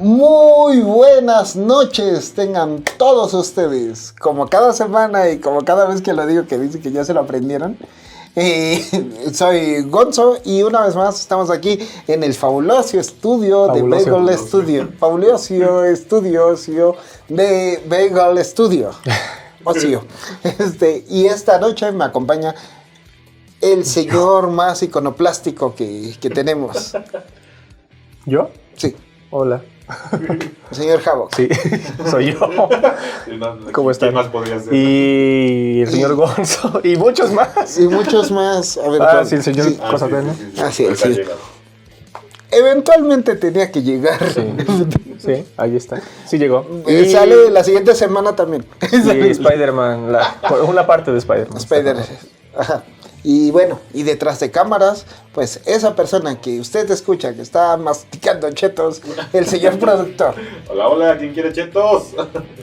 Muy buenas noches tengan todos ustedes. Como cada semana y como cada vez que lo digo, que dicen que ya se lo aprendieron. Soy Gonzo y una vez más estamos aquí en el fabuloso estudio de Bagel Studio. Fabuloso estudio de Bagel Studio. Ocio. Y esta noche me acompaña el señor más iconoplástico que tenemos. ¿Yo? Sí. Hola. El señor Havoc. Sí, soy yo. ¿Cómo están? ¿Quién más podría ser? Y el señor Gonzo. Y muchos más. Y muchos más. A ver, sí, el señor sí. Cosatena. Sí. Eventualmente tenía que llegar. Sí, ahí está. Sí llegó. Y sale la siguiente semana también. Y Spider-Man, una parte de Spider-Man. Ajá. Y bueno, y detrás de cámaras, pues esa persona que usted escucha que está masticando chetos, el señor productor. Hola, ¿quién quiere chetos?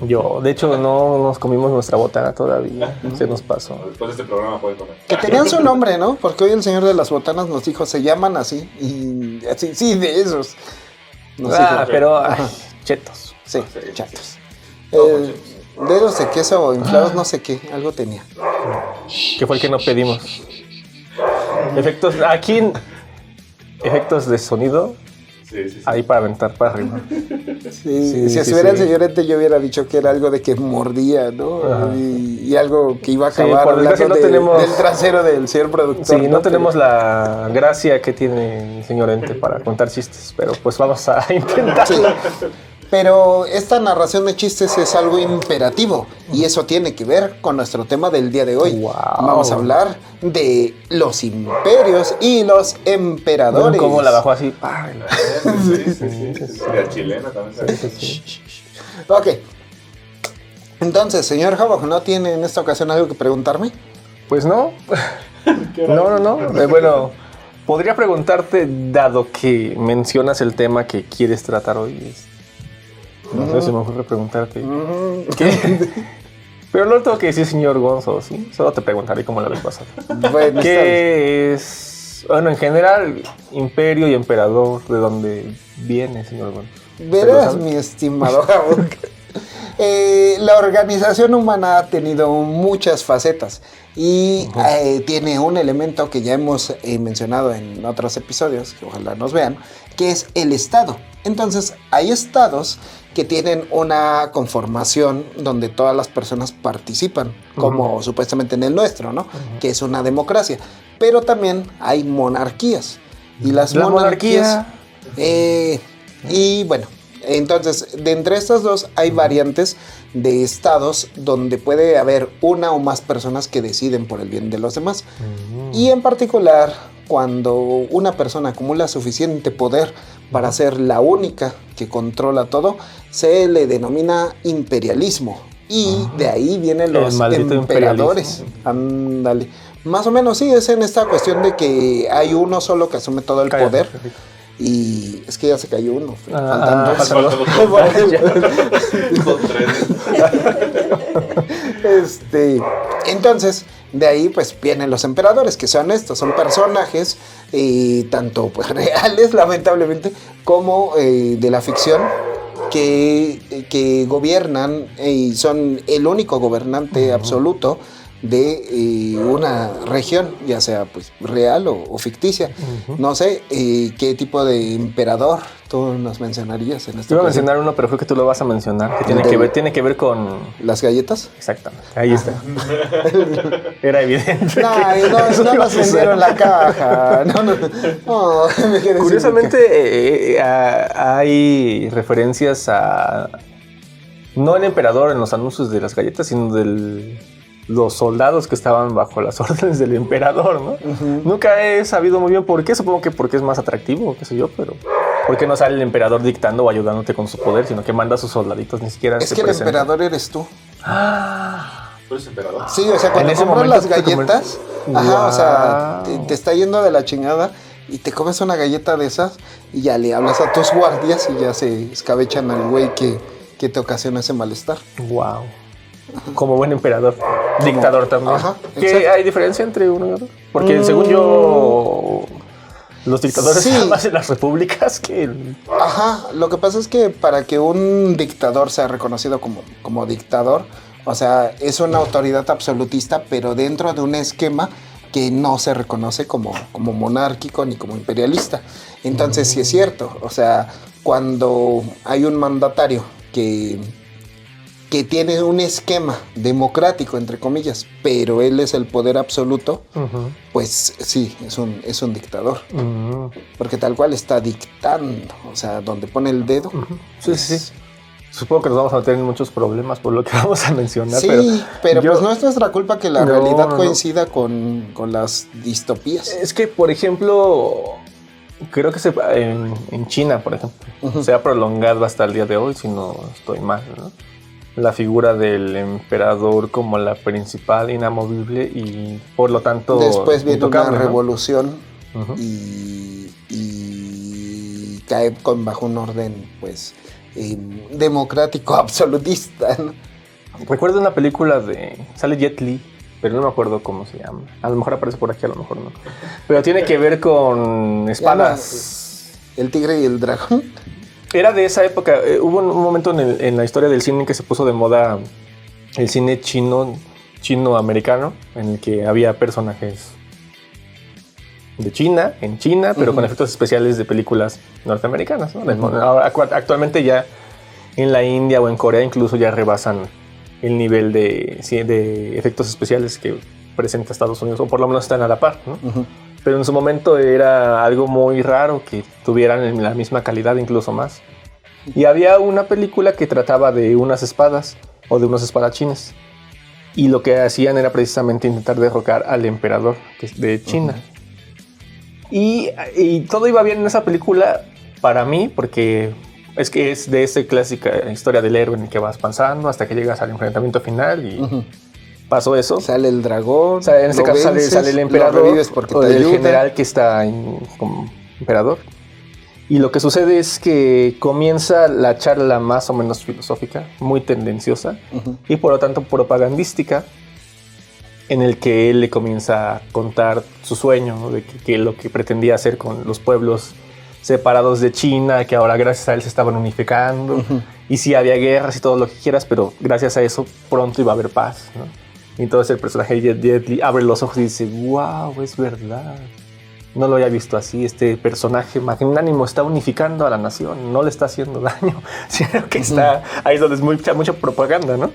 Yo, de hecho, no nos comimos nuestra botana todavía. Se nos pasó. Después de este programa pueden comer. Que tenían su nombre, ¿no? Porque hoy el señor de las botanas nos dijo, se llaman así. Y así, sí, de esos. Nos dijo. Pero chetos. Sí, chatos. Dedos de queso inflados, no sé qué, algo tenía. ¿Qué fue el que no pedimos? Efectos de sonido. Sí. Ahí para aventar para arriba. Sí, si estuviera el señor Ente, yo hubiera dicho que era algo de que mordía, ¿no? Y algo que iba a acabar por desgracia hablando del trasero del señor productor. Sí, no tenemos la gracia que tiene el señor Ente para contar chistes, pero pues vamos a intentarlo. Sí. Pero esta narración de chistes es algo imperativo y eso tiene que ver con nuestro tema del día de hoy. Wow. Vamos a hablar de los imperios y los emperadores. ¿Cómo la bajó así? Sí. La chilena también. Sí. Ok. Entonces, señor Havoc, ¿no tiene en esta ocasión algo que preguntarme? Pues no. No. Bueno, podría preguntarte, dado que mencionas el tema que quieres tratar hoy. No sé si me ocurre preguntarte. ¿Qué? Pero no tengo que decir señor Gonzo, ¿sí? Solo te preguntaré cómo la vez pasada. Bueno, ¿Qué es? Bueno, en general, imperio y emperador, ¿de dónde viene, señor Gonzo? Verás, mi estimado Havoc. La organización humana ha tenido muchas facetas y tiene un elemento que ya hemos mencionado en otros episodios, que ojalá nos vean, que es el Estado. Entonces, hay estados que tienen una conformación donde todas las personas participan, como supuestamente en el nuestro, ¿no? Que es una democracia. Pero también hay monarquías. Y las monarquías... y bueno, entonces, de entre estas dos hay variantes de estados donde puede haber una o más personas que deciden por el bien de los demás. Y en particular, cuando una persona acumula suficiente poder para ser la única que controla todo, se le denomina imperialismo. Y de ahí vienen los emperadores. Ándale. Más o menos sí, es en esta cuestión de que hay uno solo que asume todo el poder. Y es que ya se cayó uno. Faltan dos. Entonces, de ahí pues vienen los emperadores, que son estos, son personajes tanto pues reales, lamentablemente, como de la ficción, que gobiernan y son el único gobernante absoluto de una región, ya sea pues real o ficticia. No sé qué tipo de emperador tú nos mencionarías en este Iba a mencionar uno, pero creo que tú lo vas a mencionar, que tiene que ver con las galletas. Exactamente, ahí está. Era evidente. No nos vendieron la caja. No, curiosamente hay referencias a no el emperador en los anuncios de las galletas, sino los soldados que estaban bajo las órdenes del emperador, ¿no? Nunca he sabido muy bien por qué. Supongo que porque es más atractivo, qué sé yo, pero ¿por qué no sale el emperador dictando o ayudándote con su poder, sino que manda a sus soldaditos, ni siquiera es que el emperador eres tú. ¿Tú eres emperador? Sí, o sea, cuando compras las galletas, o sea, te está yendo de la chingada y te comes una galleta de esas y ya le hablas a tus guardias y ya se escabechan al güey que te ocasiona ese malestar. Wow. Como buen emperador. Dictador también. Ajá, ¿Qué hay diferencia entre uno y otro? Porque según yo... Los dictadores Sí. están más en las repúblicas que... Ajá, lo que pasa es que para que un dictador sea reconocido como dictador, o sea, es una autoridad absolutista, pero dentro de un esquema que no se reconoce como monárquico ni como imperialista. Entonces sí es cierto, o sea, cuando hay un mandatario que tiene un esquema democrático, entre comillas, pero él es el poder absoluto, pues sí, es un dictador. Porque tal cual está dictando, o sea, donde pone el dedo. Sí. Supongo que nos vamos a meter en muchos problemas por lo que vamos a mencionar. Sí, pero yo- pues no es nuestra culpa que la No, realidad no. coincida con las distopías. Es que, por ejemplo, creo que en China, por ejemplo, se ha prolongado hasta el día de hoy, si no estoy mal, ¿no? La figura del emperador como la principal, inamovible y por lo tanto Después viene una intocable, ¿no? revolución Ujú. y cae bajo un orden, pues, democrático absolutista, ¿no? Recuerdo una película sale Jet Li, pero no me acuerdo cómo se llama. A lo mejor aparece por aquí, a lo mejor no. Pero tiene que ver con espadas. El tigre y el dragón. Era de esa época. Hubo un momento en la historia del cine en que se puso de moda el cine chino-americano, en el que había personajes de China, en China, pero con efectos especiales de películas norteamericanas, ¿no? Ahora, actualmente ya en la India o en Corea incluso ya rebasan el nivel de efectos especiales que presenta Estados Unidos, o por lo menos están a la par, ¿no? Pero en su momento era algo muy raro que tuvieran la misma calidad, incluso más. Y había una película que trataba de unas espadas o de unos espadachines. Y lo que hacían era precisamente intentar derrocar al emperador de China. Y todo iba bien en esa película para mí, porque es que es de esa clásica historia del héroe en el que vas pasando hasta que llegas al enfrentamiento final y pasó eso. Sale el dragón. O sea, en este lo caso vences, sale el lo emperador revives porque o te el ayuda. general que está como emperador. Y lo que sucede es que comienza la charla más o menos filosófica, muy tendenciosa y por lo tanto propagandística, en el que él le comienza a contar su sueño, ¿no? De que lo que pretendía hacer con los pueblos separados de China, que ahora gracias a él se estaban unificando, y sí había guerras y todo lo que quieras, pero gracias a eso pronto iba a haber paz, ¿no? Y entonces el personaje de Jet Li abre los ojos y dice, wow, es verdad. No lo había visto así. Este personaje magnánimo está unificando a la nación, no le está haciendo daño, sino que está ahí es donde es mucha propaganda, ¿no?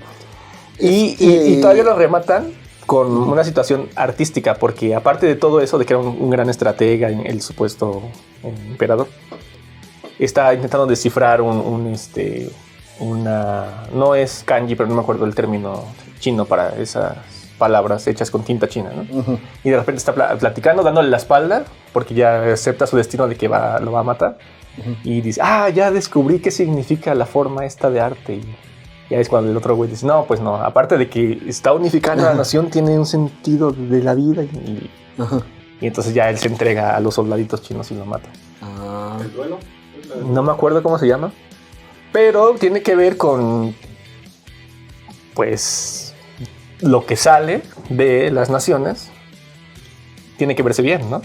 Y todavía lo rematan con una situación artística, porque aparte de todo eso, de que era un gran estratega, el supuesto emperador, está intentando descifrar no es kanji, pero no me acuerdo el término chino para esas palabras hechas con tinta china, ¿no? Y de repente está platicando, dándole la espalda, porque ya acepta su destino de que lo va a matar, y dice, ya descubrí qué significa la forma esta de arte, y ya es cuando el otro güey dice, no, pues no, aparte de que está unificando a la nación, tiene un sentido de la vida, y entonces ya él se entrega a los soldaditos chinos y lo mata. ¿El duelo? No me acuerdo cómo se llama, pero tiene que ver con, pues, lo que sale de las naciones tiene que verse bien, ¿no?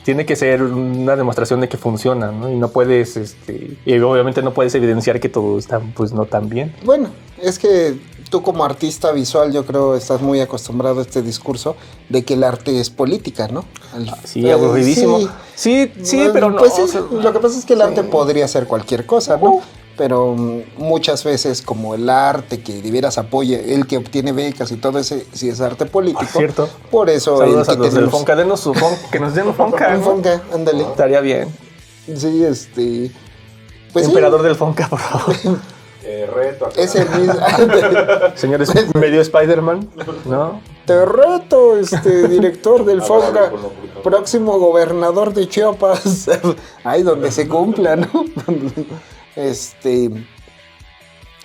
Tiene que ser una demostración de que funciona, ¿no? Y no puedes, y obviamente no puedes evidenciar que todo está, pues, no tan bien. Bueno, es que tú como artista visual, yo creo, estás muy acostumbrado a este discurso de que el arte es política, ¿no? Sí, aburridísimo. Sí, pero no. Pues sí, o sea, lo que pasa es que el arte sí. podría ser cualquier cosa, ¿no? Pero muchas veces como el arte que debieras apoye, el que obtiene becas y todo ese, si es arte político. Por cierto. Por eso Saludos el a los del Fonca, denos su Fonca, que nos den un Fonca. Un ¿no? Fonca, ándale. Estaría bien. Sí, pues Emperador del Fonca, por favor. Reto acá. ese mismo. Señores, medio Spider-Man, ¿no? Te reto, director del Fonca, Con lo publicado. próximo gobernador de Chiapas. Ahí donde se cumpla, ¿no?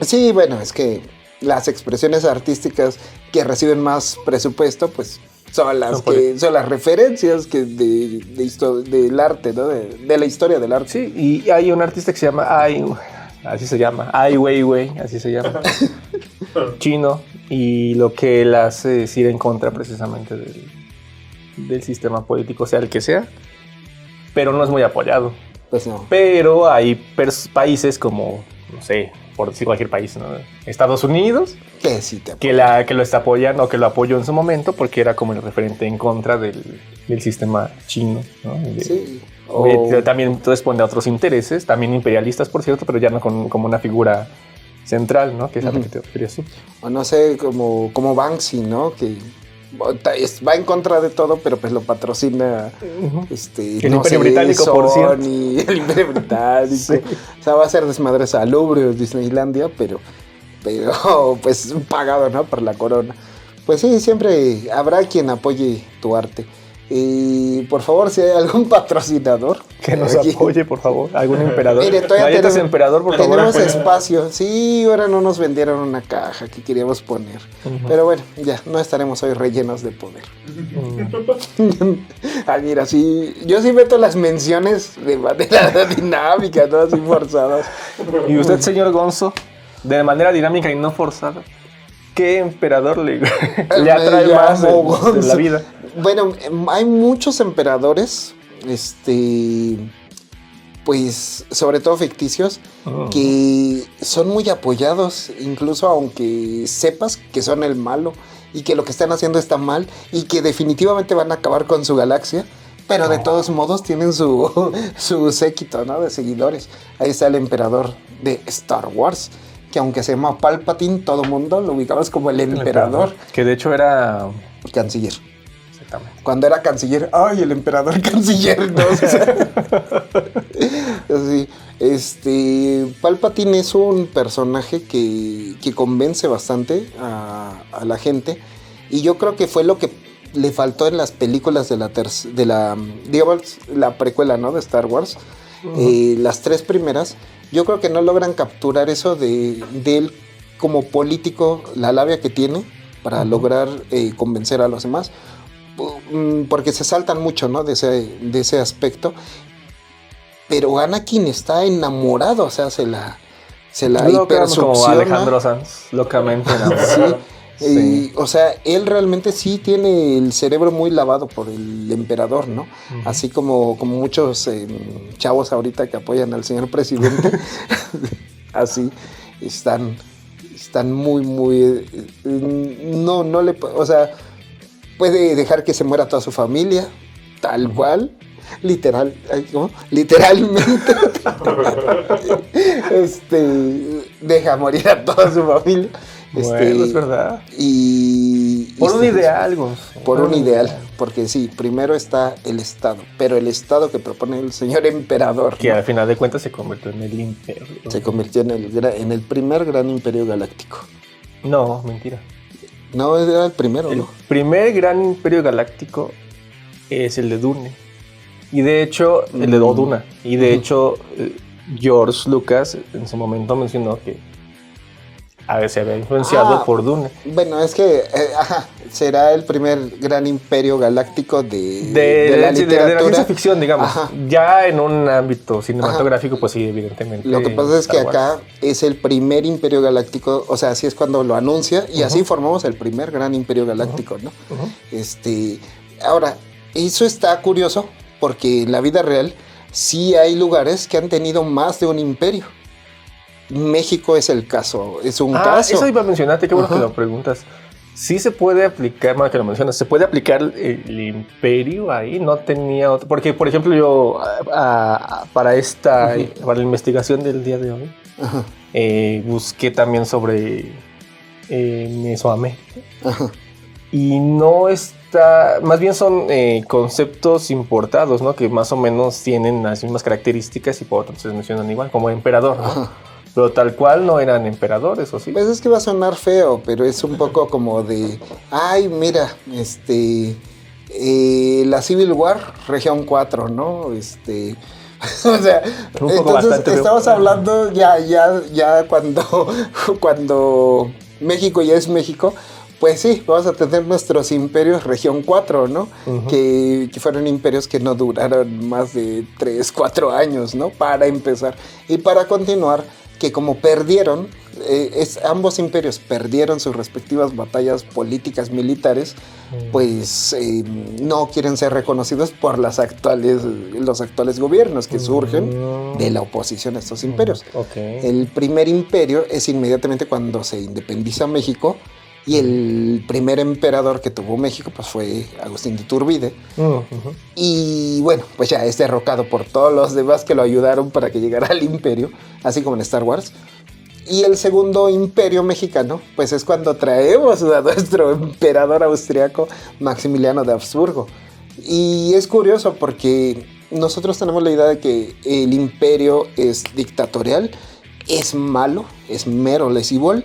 Sí, bueno, es que las expresiones artísticas que reciben más presupuesto, pues son las referencias que del arte, ¿no? De la historia del arte. Sí, y hay un artista que se llama Ai Weiwei, así se llama, chino, y lo que él hace es ir en contra precisamente del sistema político, sea el que sea, pero no es muy apoyado. Pues no. Pero hay países como, no sé, por decir cualquier país, ¿no? Estados Unidos, Que sí te que lo está apoyando o que lo apoyó en su momento porque era como el referente en contra del sistema chino, ¿no? Sí. También responde a otros intereses, también imperialistas, por cierto, pero ya no como una figura central, ¿no? Que es a lo que te refieres tú. O no sé, como Banksy, ¿no? Que va en contra de todo, pero pues lo patrocina el Imperio Británico, por cierto. El Imperio Británico. Sí. O sea, va a ser desmadre salubre Disneylandia, pero pues pagado, ¿no? Por la corona. Pues sí, siempre habrá quien apoye tu arte. Y por favor, si hay algún patrocinador que nos apoye, por favor, algún emperador. Mire, todavía emperador, por favor, tenemos espacio. Sí, ahora no nos vendieron una caja que queríamos poner. Pero bueno, ya, no estaremos hoy rellenos de poder. Ay, mira, sí, yo sí meto las menciones de manera dinámica, ¿no? Así forzadas. Y usted, señor Gonzo, de manera dinámica y no forzada, ¿qué emperador le atrae más de la vida? Bueno, hay muchos emperadores, pues sobre todo ficticios, que son muy apoyados, incluso aunque sepas que son el malo y que lo que están haciendo está mal y que definitivamente van a acabar con su galaxia, pero de todos modos tienen su séquito, ¿no? De seguidores. Ahí está el emperador de Star Wars, que aunque se llama Palpatine, todo mundo lo ubicamos como el emperador. Que de hecho era canciller. Cuando era canciller, ¡ay, el emperador canciller! ¿No? Sí, Palpatine es un personaje que convence bastante a la gente. Y yo creo que fue lo que le faltó en las películas digamos, la precuela, ¿no? De Star Wars. Las 3 primeras, yo creo que no logran capturar eso de él como político, la labia que tiene para lograr convencer a los demás. Porque se saltan mucho, ¿no? de ese aspecto. Pero Anakin está enamorado, o sea, se la hipersucciona. Como Alejandro Sanz, locamente enamorado. Sí. O sea, él realmente sí tiene el cerebro muy lavado por el emperador, ¿no? Así como muchos chavos ahorita que apoyan al señor presidente. Así están muy no le, o sea, puede dejar que se muera toda su familia, tal cual, literalmente. Deja morir a toda su familia. Bueno, es verdad. Por un ideal, Gonzo. Por un ideal, porque sí, primero está el Estado, pero el Estado que propone el señor emperador, que ¿no? al final de cuentas se convirtió en el imperio. Se convirtió en el primer gran imperio galáctico. No, mentira. No, era el primero, El ¿no? primer gran imperio galáctico es el de Dune. Y de hecho, el de Duna. Y de hecho, George Lucas en su momento mencionó que se había influenciado por Dune. Bueno, es que será el primer gran imperio galáctico de la literatura. De la ciencia ficción, digamos. Ajá. Ya en un ámbito cinematográfico, pues sí, evidentemente. Lo que pasa es que acá es el primer imperio galáctico, o sea, así es cuando lo anuncia, y así formamos el primer gran imperio galáctico, ¿no? Ahora, eso está curioso, porque en la vida real sí hay lugares que han tenido más de un imperio. México es el caso, es un caso. Eso iba a mencionarte, qué bueno que lo preguntas. Sí se puede aplicar, más que lo mencionas, se puede aplicar el imperio ahí, no tenía otro. Porque, por ejemplo, yo para la investigación del día de hoy, busqué también sobre Mesoamérica. Y no está, más bien son conceptos importados, ¿no? Que más o menos tienen las mismas características y por otro se mencionan igual, como emperador, ¿no? Pero tal cual no eran emperadores, ¿o sí? Pues es que va a sonar feo, pero es un poco como de, ay, mira, la Civil War, región 4, ¿no? O sea, entonces estamos hablando ya cuando México ya es México, pues sí, vamos a tener nuestros imperios región 4, ¿no? Que fueron imperios que no duraron más de 3, 4 años, ¿no? Para empezar. Y para continuar, que como perdieron ambos imperios perdieron sus respectivas batallas políticas militares, pues no quieren ser reconocidos por los actuales gobiernos que surgen de la oposición a estos imperios. Okay. El primer imperio es inmediatamente cuando se independiza México, y el primer emperador que tuvo México pues fue Agustín de Iturbide. Y bueno, pues ya es derrocado por todos los demás que lo ayudaron para que llegara al imperio, así como en Star Wars. Y el segundo imperio mexicano, pues es cuando traemos a nuestro emperador austriaco Maximiliano de Habsburgo. Y es curioso porque nosotros tenemos la idea de que el imperio es dictatorial, es malo, es mero lesivol.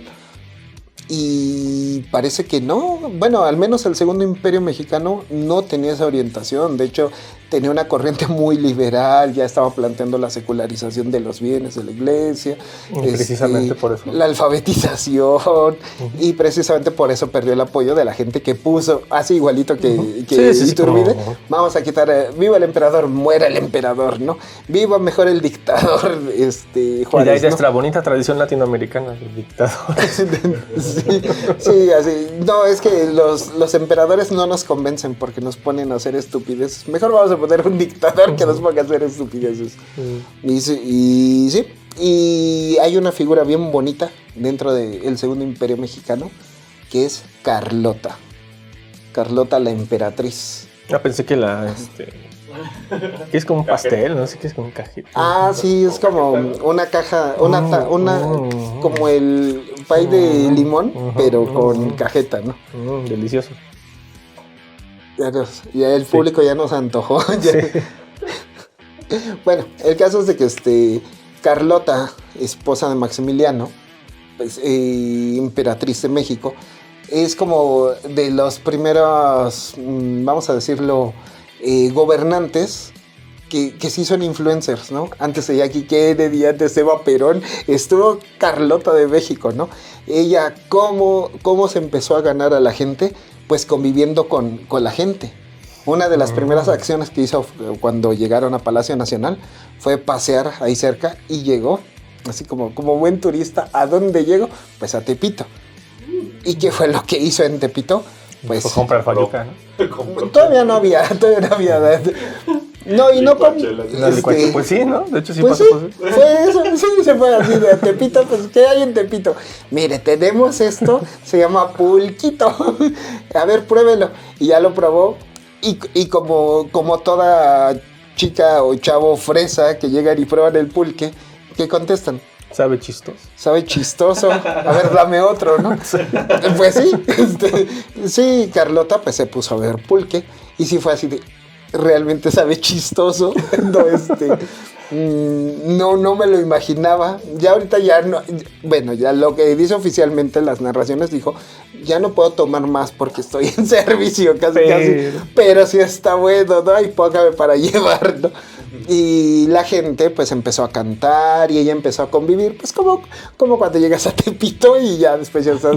Y parece que no. Bueno, al menos el segundo imperio mexicano no tenía esa orientación. De hecho, tenía una corriente muy liberal. Ya estaba planteando la secularización de los bienes de la iglesia. Precisamente por eso. La alfabetización. Y precisamente por eso perdió el apoyo de la gente que puso, así igualito que Iturbide. Como... Vamos a quitar, viva el emperador, muera el emperador, ¿no? Viva mejor el dictador, Juárez, y de ahí ¿no? nuestra bonita tradición latinoamericana del dictador. Sí, así. No, es que los emperadores no nos convencen porque nos ponen a hacer estupideces. Mejor vamos a poner un dictador que nos ponga a hacer estupideces. Y hay una figura bien bonita dentro del segundo imperio mexicano, que es Carlota. Carlota la emperatriz. Pensé que que es como un pastel, no sé qué es como un cajito. Sí, es como una caja, como el pay de limón, pero con cajeta, ¿no? Delicioso. Ya el público ya nos antojó. Ya. Sí. Bueno, el caso es de que Carlota, esposa de Maximiliano, pues, emperatriz de México, es como de los primeros, vamos a decirlo, gobernantes que sí son influencers, ¿no? Antes de Jackie Kennedy, antes de Eva Perón, estuvo Carlota de México, ¿no? Ella, ¿cómo se empezó a ganar a la gente? Pues conviviendo con la gente. Una de las primeras acciones que hizo cuando llegaron a Palacio Nacional fue pasear ahí cerca y llegó, así como buen turista, ¿a dónde llegó? Pues a Tepito. ¿Y qué fue lo que hizo en Tepito? Pues comprar fayuca, ¿no? Todavía no había. No, y no con... Pues sí, ¿no? De hecho sí pues pasó. Sí, fue eso, sí, se fue así de Tepito. Pues, ¿qué hay en Tepito? Mire, tenemos esto, se llama pulquito. A ver, pruébelo. Y ya lo probó. Y como toda chica o chavo fresa que llegan y prueban el pulque, ¿qué contestan? Sabe chistoso. Sabe chistoso. A ver, dame otro, ¿no? Pues sí. Sí, Carlota pues se puso a ver pulque. Y sí fue así de... Realmente sabe chistoso. No me lo imaginaba. Ya ahorita ya no... Bueno, ya lo que dice oficialmente en las narraciones dijo... Ya no puedo tomar más porque estoy en servicio casi. Pero sí está bueno, ¿no? Y póngame para llevar, ¿no? Y la gente pues empezó a cantar y ella empezó a convivir, pues como cuando llegas a Tepito y ya después ya estás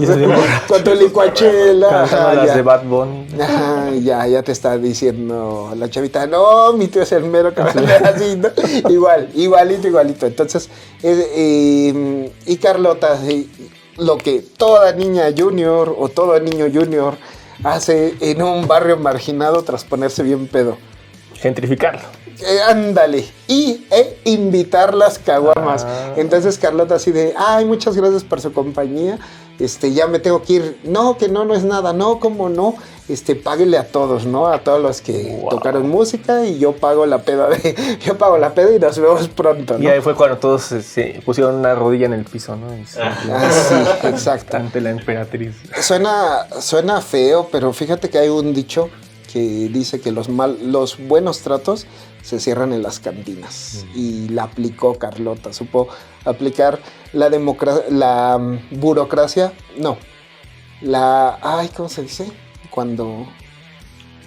con tu licuachela. Las de Bad Bunny. Ajá, ya te está diciendo la chavita, no, mi tío es el mero cabrón, así, ¿no? Igualito. Entonces, y Carlota, lo que toda niña junior o todo niño junior hace en un barrio marginado tras ponerse bien pedo. Gentrificarlo. Ándale, invitar las caguamas. Entonces Carlota así de, muchas gracias por su compañía, ya me tengo que ir. No, que no es nada, no, ¿cómo no? Páguele a todos, ¿no? A todos los que tocaron música y yo pago la peda y nos vemos pronto, ¿no? Y ahí fue cuando todos se pusieron una rodilla en el piso, ¿no? Sí, exacto. Ante la emperatriz. Suena feo, pero fíjate que hay un dicho que dice que los buenos tratos se cierran en las cantinas. Y la aplicó Carlota. Supo aplicar la burocracia. No. ¿Cómo se dice? Cuando...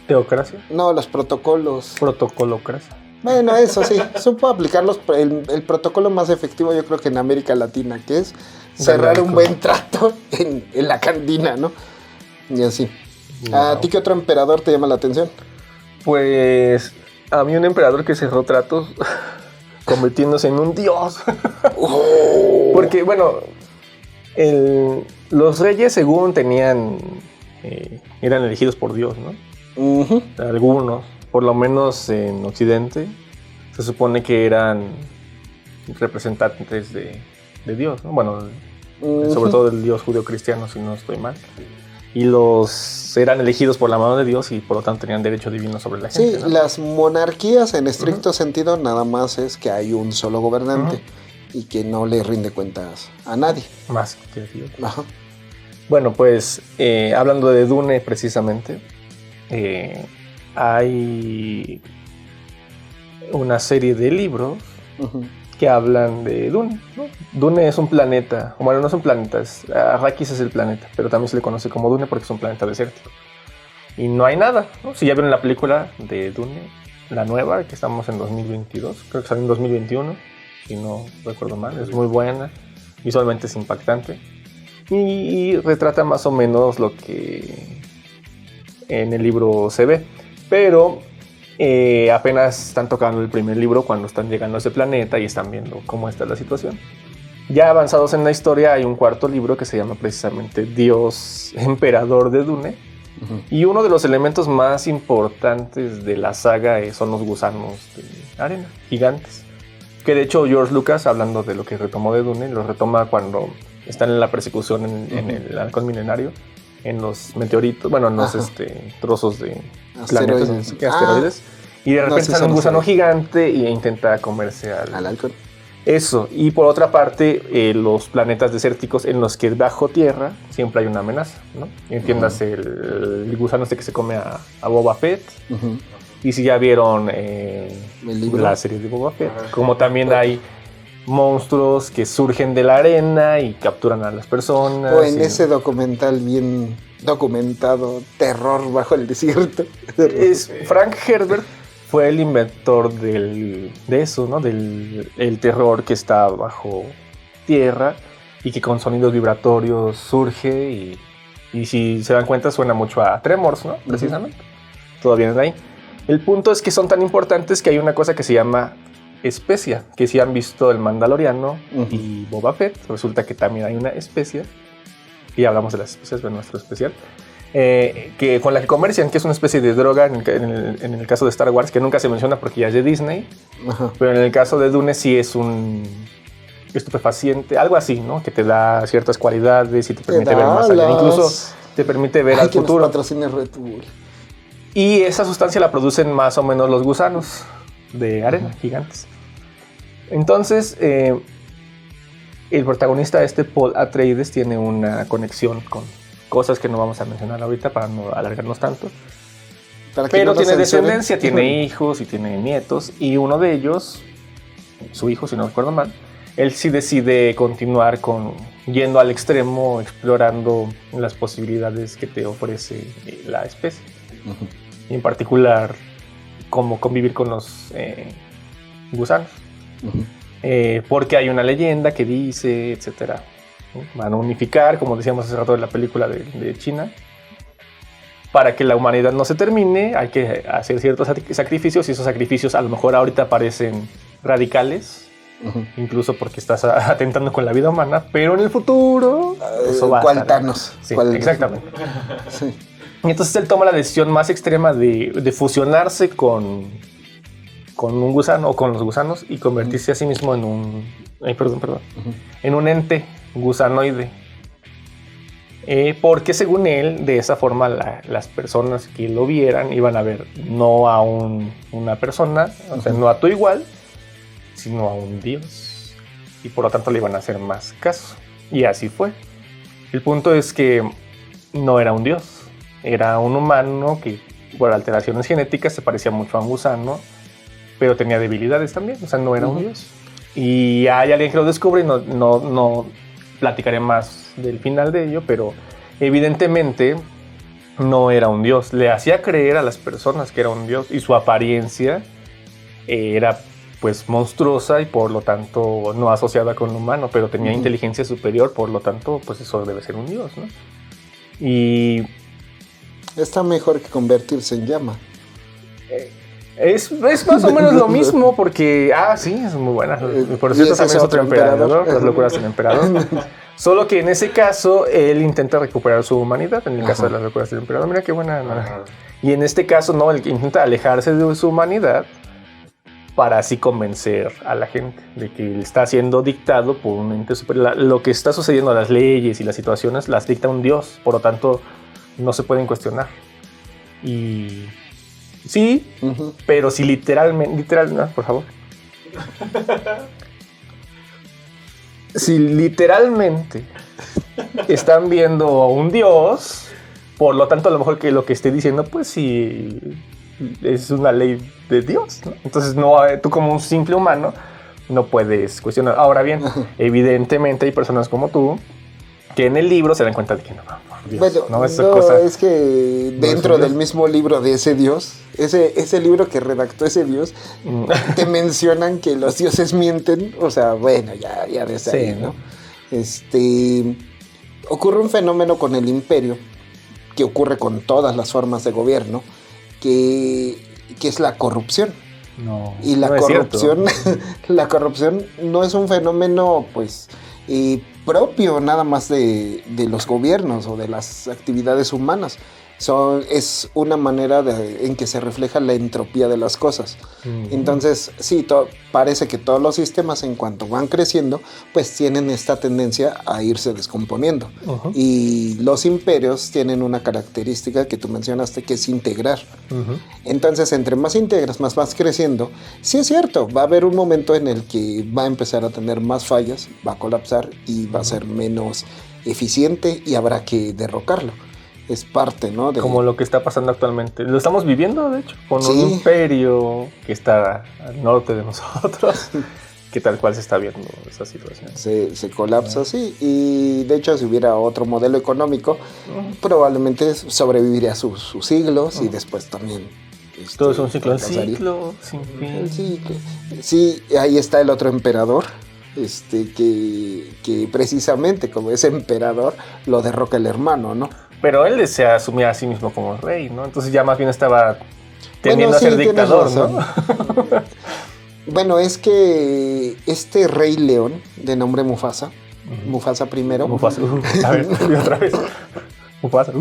¿Teocracia? No, los protocolos. Protocolocracia. Bueno, eso sí. Supo aplicar el protocolo más efectivo, yo creo que en América Latina, que es cerrar un buen trato en la cantina, ¿no? Y así. Wow. ¿A ti qué otro emperador te llama la atención? Pues a mí un emperador que cerró tratos convirtiéndose en un dios. Porque, bueno, Los reyes, según tenían, eran elegidos por Dios, ¿no? Ujú. Algunos, por lo menos en Occidente, se supone que eran representantes de Dios, ¿no? Bueno, sobre todo del Dios judeo-cristiano, si no estoy mal. Y los eran elegidos por la mano de Dios y por lo tanto tenían derecho divino sobre la gente. Sí, ¿no? las monarquías en estricto sentido nada más es que hay un solo gobernante y que no le rinde cuentas a nadie. Más que Dios. Ajá. Bueno, pues hablando de Dune precisamente, hay una serie de libros Ujú. que hablan de Dune, ¿no? Dune es un planeta, bueno, no es un planeta, Arrakis es el planeta, pero también se le conoce como Dune porque es un planeta desértico. Y no hay nada, ¿no? Si ya vieron la película de Dune, la nueva, que estamos en 2022, creo que salió en 2021, si no recuerdo mal, es muy buena, visualmente es impactante y retrata más o menos lo que en el libro se ve, pero apenas están tocando el primer libro cuando están llegando a ese planeta y están viendo cómo está la situación. Ya avanzados en la historia hay un cuarto libro que se llama precisamente Dios Emperador de Dune. Y uno de los elementos más importantes de la saga son los gusanos de arena, gigantes. Que de hecho George Lucas, hablando de lo que retomó de Dune, lo retoma cuando están en la persecución en el halcón milenario, en los meteoritos, bueno, en los trozos de planetas, asteroides. Y de repente sale un gusano gigante e intenta comerse al halcón. Eso, y por otra parte, los planetas desérticos en los que bajo tierra siempre hay una amenaza, ¿no? Entiéndase el gusano que se come a Boba Fett. Y si ya vieron la serie de Boba Fett, como también hay monstruos que surgen de la arena y capturan a las personas. O en ese documental bien documentado, Terror bajo el desierto. Frank Herbert fue el inventor de eso, ¿no? Del terror que está bajo tierra y que con sonidos vibratorios surge y si se dan cuenta suena mucho a Tremors, ¿no? Precisamente. Todo viene de ahí. El punto es que son tan importantes que hay una cosa que se llama especia, que si han visto El Mandaloriano y Boba Fett, resulta que también hay una especia, y hablamos de las especias en nuestro especial, que con la que comercian, que es una especie de droga en el caso de Star Wars, que nunca se menciona porque ya es de Disney. Pero en el caso de Dune sí es un estupefaciente, algo así, ¿no? Que te da ciertas cualidades y te permite ver más allá, incluso te permite ver al futuro. Red Bull. Y esa sustancia la producen más o menos los gusanos de arena gigantes. Entonces el protagonista Paul Atreides tiene una conexión con cosas que no vamos a mencionar ahorita para no alargarnos tanto. Pero tiene descendencia, tiene hijos y tiene nietos. Y uno de ellos, su hijo, si no recuerdo mal, él sí decide continuar yendo al extremo, explorando las posibilidades que te ofrece la especie. Y en particular, cómo convivir con los gusanos. Porque hay una leyenda que dice, etcétera. Van a unificar, como decíamos hace rato en la película de China. Para que la humanidad no se termine, hay que hacer ciertos sacrificios, y esos sacrificios a lo mejor ahorita parecen radicales, incluso porque estás atentando con la vida humana, pero en el futuro eso va ¿Cuál Thanos? Sí, exactamente. Sí. Y entonces él toma la decisión más extrema de fusionarse con un gusano o con los gusanos y convertirse a sí mismo en un en un ente gusanoide. Porque según él, de esa forma las personas que lo vieran iban a ver no a una persona, o sea, no a tu igual, sino a un dios. Y por lo tanto le iban a hacer más caso. Y así fue. El punto es que no era un dios. Era un humano que por alteraciones genéticas se parecía mucho a un gusano, pero tenía debilidades también, o sea, no era un dios. Y hay alguien que lo descubre y no platicaré más del final de ello, pero evidentemente no era un dios. Le hacía creer a las personas que era un dios y su apariencia era pues monstruosa y por lo tanto no asociada con un humano, pero tenía inteligencia superior, por lo tanto pues eso debe ser un dios, ¿no? Y está mejor que convertirse en llama. Es más o menos lo mismo porque... sí, es muy buena. Por cierto, también es otro emperador, Las locuras del emperador. Solo que en ese caso, él intenta recuperar su humanidad. En el caso de Las locuras del emperador, mira qué buena. Y en este caso, no, él intenta alejarse de su humanidad para así convencer a la gente de que él está siendo dictado por un ente superior. Lo que está sucediendo, las leyes y las situaciones, las dicta un dios. Por lo tanto, no se pueden cuestionar. Y... sí, pero si literalmente, no, por favor. Si literalmente están viendo a un dios, por lo tanto a lo mejor que lo que esté diciendo, pues sí, es una ley de Dios, ¿no? Entonces tú como un simple humano no puedes cuestionar. Ahora bien, evidentemente hay personas como tú que en el libro se dan cuenta de que no, por Dios, bueno, no, esa cosa es que dentro del mismo libro de ese dios, ese libro que redactó ese dios, te mencionan que los dioses mienten, o sea, bueno, ya desde sí, ahí, ¿no? Ocurre un fenómeno con el imperio, que ocurre con todas las formas de gobierno, que es la corrupción. No, y la corrupción, la corrupción no es un fenómeno, pues, propio nada más de los gobiernos o de las actividades humanas. Es una manera en que se refleja la entropía de las cosas. Entonces, sí, parece que todos los sistemas, en cuanto van creciendo, pues tienen esta tendencia a irse descomponiendo. Y los imperios tienen una característica que tú mencionaste, que es integrar. Entonces, entre más integras, más vas creciendo. Sí es cierto, va a haber un momento en el que va a empezar a tener más fallas, va a colapsar y va a ser menos eficiente y habrá que derrocarlo. Es parte, ¿no? Como lo que está pasando actualmente. Lo estamos viviendo, de hecho, con un imperio que está al norte de nosotros, que tal cual se está viendo esa situación. Se colapsa, sí. Y de hecho, si hubiera otro modelo económico, probablemente sobreviviría sus siglos y después también... todo es un ciclo sin fin. Sí, ahí está el otro emperador, que precisamente como es emperador, lo derroca el hermano, ¿no? Pero él se asumía a sí mismo como rey, ¿no? Entonces ya más bien estaba tendiendo a ser dictador, ¿no? Bueno, es que este rey león, de nombre Mufasa, Mufasa primero. Mufasa, a ver, otra vez. Mufasa,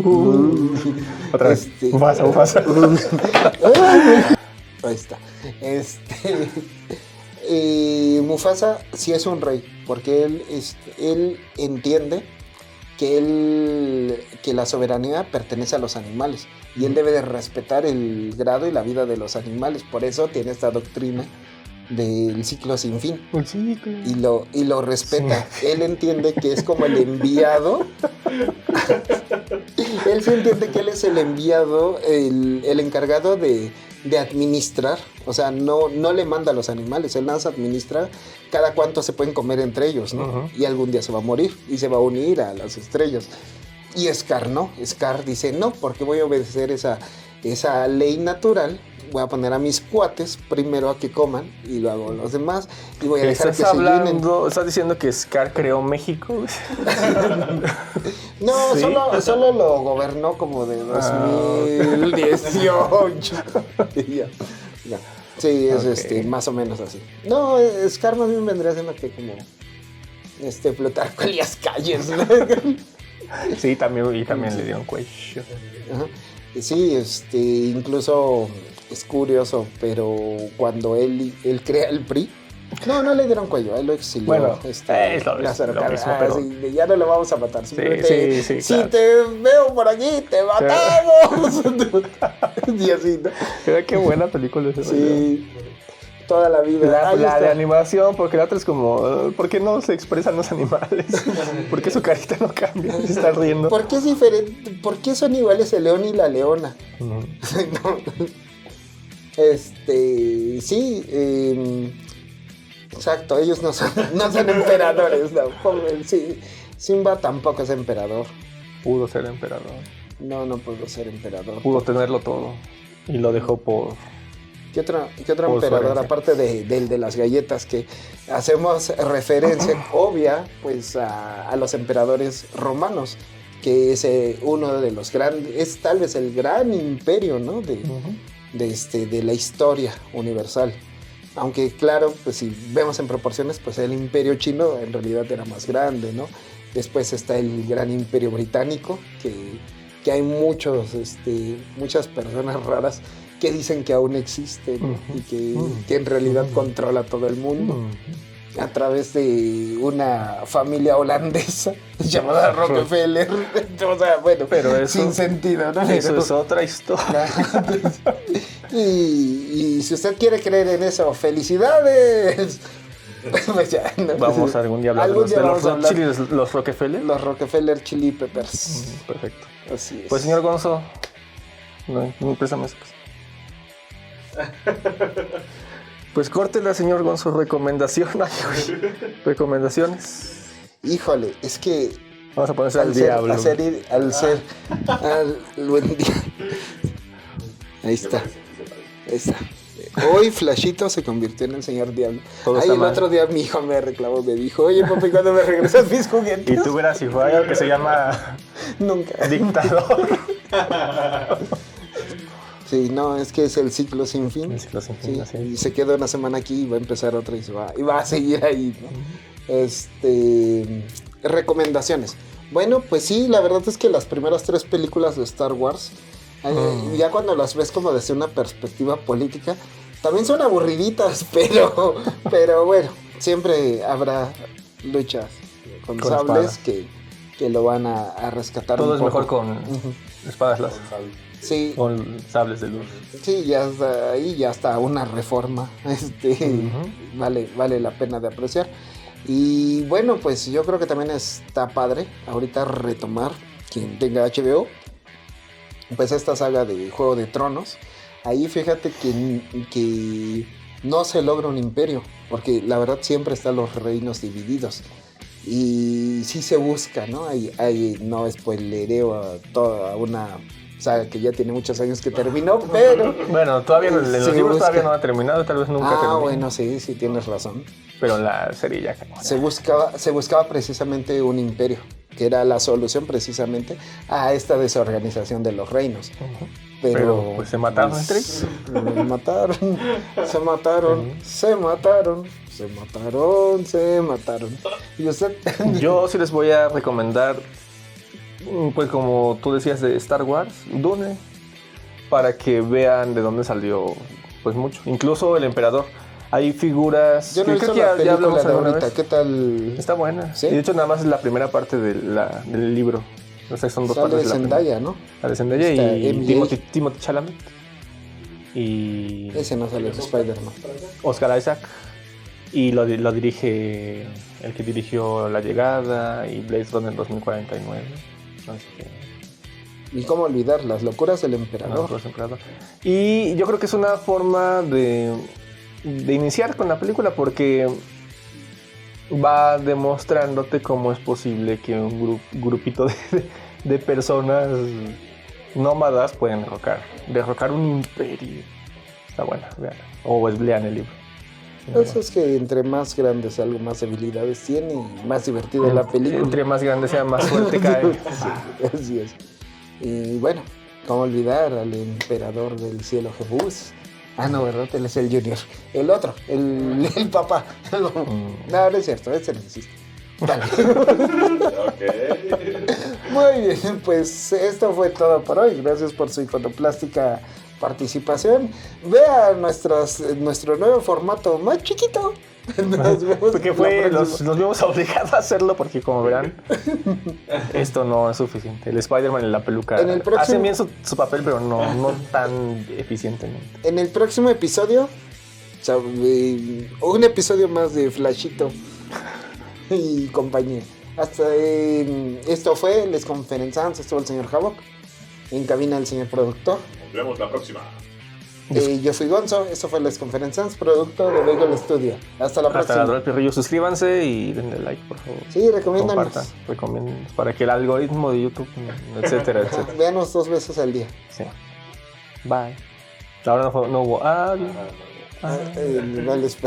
otra vez. Mufasa. Ahí está. Mufasa sí es un rey, porque él entiende que la soberanía pertenece a los animales y él debe de respetar el grado y la vida de los animales. Por eso tiene esta doctrina del ciclo sin fin. Y lo respeta. Sí. Él entiende que es como el enviado. Él sí entiende que él es el enviado, el encargado de administrar. O sea, no le manda a los animales, él nada más administra cada cuánto se pueden comer entre ellos, ¿no? Y algún día se va a morir y se va a unir a las estrellas. Y Scar no, Scar dice no, porque voy a obedecer esa ley natural. Voy a poner a mis cuates primero a que coman y luego a los demás y voy a dejar que se llenen. ¿Estás diciendo que Scar creó México? No, ¿sí? solo lo gobernó como de 2018. Ya. Sí, es más o menos así. No, Scar más bien vendría siendo que como Plutarco Elías Calles, ¿no? Sí, también le dieron cuello. Ajá. Sí, incluso es curioso, pero cuando él crea el PRI, no le dieron cuello, a él lo exilió. Bueno, Lázaro Cárdenas, pero... sí, ya no lo vamos a matar. Sí, si te veo por aquí, te matamos. Y así, ¿no? Qué buena película esa. Sí, toda la vida. La de animación, porque la otra es como, ¿por qué no se expresan los animales? ¿Por qué su carita no cambia? Se está riendo. ¿Por qué es diferente? ¿Por qué son iguales el león y la leona? No. Sí, exacto, ellos no son emperadores, no. Sí, Simba tampoco es emperador. Pudo ser emperador. No pudo ser emperador. Pudo tenerlo todo y lo dejó por... ¿Qué otro emperador, aparte del de las galletas, que hacemos referencia obvia pues a los emperadores romanos, que es uno de los grandes, es tal vez el gran imperio, ¿no? de la historia universal. Aunque claro, pues si vemos en proporciones, pues el imperio chino en realidad era más grande, ¿no? Después está el gran imperio británico, que hay muchas personas raras que dicen que aún existe, ¿no? Y que en realidad controla todo el mundo a través de una familia holandesa llamada Rockefeller. O sea, bueno, pero eso, sin sentido, ¿no? Eso es otra historia. Y si usted quiere creer en eso, ¡felicidades! Pues ya, no. Vamos algún día a hablar de los Rockefeller. Los Rockefeller Chili Peppers. Perfecto. Así es. Pues señor Gonzo, no préstame esa cosa. Pues córtela, señor Gonzo, recomendaciones. Híjole, es que vamos a ponerse al diablo. Buen día. Ahí está. Hoy Flashito se convirtió en el señor Diablo. Ahí el otro día mi hijo me reclamó, me dijo, oye papi, ¿cuándo me regresas mis juguetes? Y tú verás si fue algo que se llama nunca dictador. Sí, no, es que es el ciclo sin fin. El ciclo sin fin, sí, y se queda una semana aquí y va a empezar otra y va a seguir ahí, ¿no? Recomendaciones. Bueno, pues sí, la verdad es que las primeras 3 películas de Star Wars, ya cuando las ves como desde una perspectiva política, también son aburriditas, pero bueno, siempre habrá luchas con sables que lo van a rescatar. Todo un es poco. mejor con espadas láser. Sí. Con sables de luz. Sí, ya está ahí, ya está una reforma. Vale la pena de apreciar. Y bueno, pues yo creo que también está padre ahorita retomar, quien tenga HBO, pues esta saga de Juego de Tronos. Ahí fíjate que no se logra un imperio, porque la verdad siempre están los reinos divididos. Y sí se busca, ¿no? Hay no spoilereo a toda una saga que ya tiene muchos años que terminó, pero... Bueno, todavía en los libros todavía no ha terminado, tal vez nunca termine. Bueno, sí, tienes razón. Pero la serie ya acabó. Se buscaba precisamente un imperio, que era la solución precisamente a esta desorganización de los reinos. Pero pues se mataron entre ellos. Se mataron. ¿Y usted? Yo sí les voy a recomendar, pues como tú decías de Star Wars, Dune, para que vean de dónde salió, pues mucho. Incluso el emperador. Hay figuras. Yo no he visto la película de ahorita. ¿Qué tal? Está buena. ¿Sí? Y de hecho nada más es la primera parte del libro. O sea, son 2 sale partes. De Zendaya, ¿no? La de Zendaya y Timothée Chalamet. Y ese no sale de Spider-Man. Oscar Isaac. Y lo dirige el que dirigió La Llegada y Blade Runner 2049. Así que... ¿Y cómo olvidar las locuras del emperador? Y yo creo que es una forma de iniciar con la película, porque va demostrándote cómo es posible que un grupito de personas nómadas pueden derrocar un imperio. Está buena, vean. O lean el libro. Eso es que entre más grandes algo, más debilidades tiene y más divertida la película. Entre más grande sea, más fuerte cae. Sí, así es. Y bueno, cómo olvidar al emperador del cielo, Jebús. Ah, no, ¿verdad? Él es el Junior. El otro, el papá. No es cierto, ese no existe. Dale. Muy bien, pues esto fue todo por hoy. Gracias por su iconoplástica participación. Vea nuestro nuevo formato más chiquito. Nos vemos porque nos vimos obligados a hacerlo, porque como verán, esto no es suficiente. El Spider-Man y la peluca hacen bien su papel, pero no tan eficientemente. En el próximo episodio, o sea, un episodio más de Flashito y compañía. Hasta esto fue Les Conferenzans, estuvo el señor Havok, en cabina el señor productor. Nos vemos la próxima. Yo fui Gonzo, esto fue Les Conferenzans, producto de Bagel Studio. Hasta la próxima. Hasta la Pirrillo, suscríbanse y denle like, por favor. Sí, recomiéndanos. Recomienden para que el algoritmo de YouTube, etcétera. Véanos 2 veces al día. Sí. Bye. Ahora no hubo adiós. No les